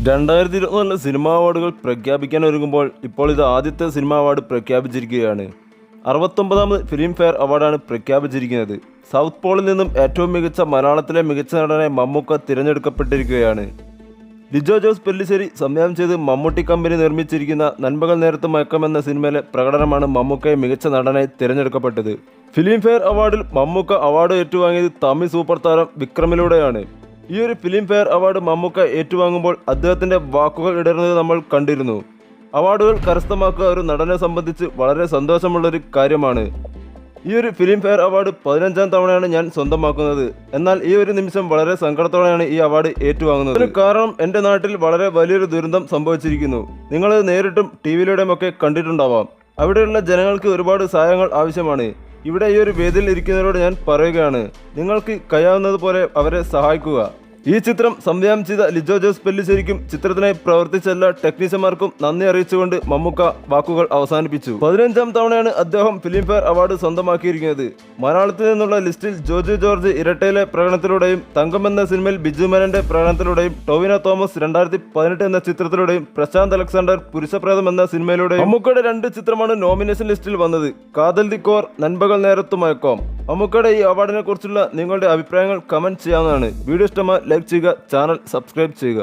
2024 cinema അവാർഡുകൾ പ്രഖ്യാപിക്കാൻ ഒരുങ്ങുമ്പോൾ ഇപ്പോൾ ഇത് ആദ്യത്തെ സിനിമാ അവാർഡ് പ്രഖ്യാപിച്ചിരിക്കുകയാണ്. 69ാമത് ഫിലിം ഫെയർ അവാർഡാണ് പ്രഖ്യാപിച്ചിരിക്കുന്നത്. സൗത്ത് പോളിൽ നിന്നും ഏറ്റവും മികച്ച മലയാളത്തിലെ മികച്ച നടനെ മമ്മൂക്ക തിരഞ്ഞെടുക്കപ്പെട്ടിരിക്കുകയാണ്. ലിജോ ജോസ് പെല്ലിശ്ശേരി സംവിധാനം ചെയ്ത് മമ്മൂട്ടി കമ്പനി നിർമ്മിച്ചിരിക്കുന്ന നൻപകൽ നേരത്ത് മയക്കം എന്ന സിനിമയിലെ പ്രകടനമാണ് മമ്മൂക്കയെ മികച്ച നടനായി തിരഞ്ഞെടുക്കപ്പെട്ടത്. ഫിലിം ഫെയർ അവാർഡിൽ മമ്മൂക്ക അവാർഡ് ഏറ്റുവാങ്ങിയത് തമിഴ് സൂപ്പർ താരം വിക്രമിലൂടെയാണ്. ഈ ഒരു ഫിലിം ഫെയർ അവാർഡ് മമ്മൂക്ക ഏറ്റുവാങ്ങുമ്പോൾ അദ്ദേഹത്തിൻ്റെ വാക്കുകൾ ഇടരുന്നത് നമ്മൾ കണ്ടിരുന്നു. അവാർഡുകൾ കരസ്ഥമാക്കുക ഒരു നടനെ സംബന്ധിച്ച് വളരെ സന്തോഷമുള്ളൊരു കാര്യമാണ്. ഈ ഒരു ഫിലിം ഫെയർ അവാർഡ് 15ാം തവണയാണ് ഞാൻ സ്വന്തമാക്കുന്നത്. എന്നാൽ ഈ ഒരു നിമിഷം വളരെ സങ്കടത്തോടെയാണ് ഈ അവാർഡ് ഏറ്റുവാങ്ങുന്നത്. അതിന് കാരണം എൻ്റെ നാട്ടിൽ വളരെ വലിയൊരു ദുരന്തം സംഭവിച്ചിരിക്കുന്നു. നിങ്ങളത് നേരിട്ടും ടി വിയിലൂടെയും ഒക്കെ കണ്ടിട്ടുണ്ടാവാം. അവിടെയുള്ള ജനങ്ങൾക്ക് ഒരുപാട് സഹായങ്ങൾ ആവശ്യമാണ്. ഇവിടെ ഈ ഒരു വേദിയിൽ ഇരിക്കുന്നവരോട് ഞാൻ പറയുകയാണ്, നിങ്ങൾക്ക് കഴിയാവുന്നതുപോലെ അവരെ സഹായിക്കുക. ഈ ചിത്രം സംവിധാനം ചെയ്ത ലിജോ ജോസ് പെല്ലിശ്ശേരിക്കും ചിത്രത്തിനായി പ്രവർത്തിച്ച എല്ലാ ടെക്നീഷ്യന്മാർക്കും നന്ദി അറിയിച്ചുകൊണ്ട് മമ്മൂക്ക വാക്കുകൾ അവസാനിപ്പിച്ചു. 15ാം തവണയാണ് അദ്ദേഹം ഫിലിം ഫെയർ അവാർഡ് സ്വന്തമാക്കിയിരിക്കുന്നത്. മലയാളത്തിൽ നിന്നുള്ള ലിസ്റ്റിൽ ജോജു ജോർജ് ഇരട്ടയിലെ പ്രകടനത്തിലൂടെയും തങ്കം എന്ന സിനിമയിൽ ബിജു മേനന്റെ പ്രകടനത്തിലൂടെയും ടോവിനോ തോമസ് 2018 എന്ന ചിത്രത്തിലൂടെയും പ്രശാന്ത് അലക്സാണ്ടർ പുരുഷപ്രേതം എന്ന സിനിമയിലൂടെയും മമ്മൂക്കയുടെ 2 ചിത്രമാണ് നോമിനേഷൻ ലിസ്റ്റിൽ വന്നത്: കാതൽ ദി കോർ, നൻപകൽ നേരത്ത് മയക്കം. മമ്മൂക്കയുടെ ഈ അവാർഡിനെ കുറിച്ചുള്ള നിങ്ങളുടെ അഭിപ്രായങ്ങൾ കമന്റ് ചെയ്യാവുന്നതാണ്. വീഡിയോ ഇഷ്ടമായി ലൈക്ക് ചെയ്യുക, ചാനൽ സബ്സ്ക്രൈബ് ചെയ്യുക.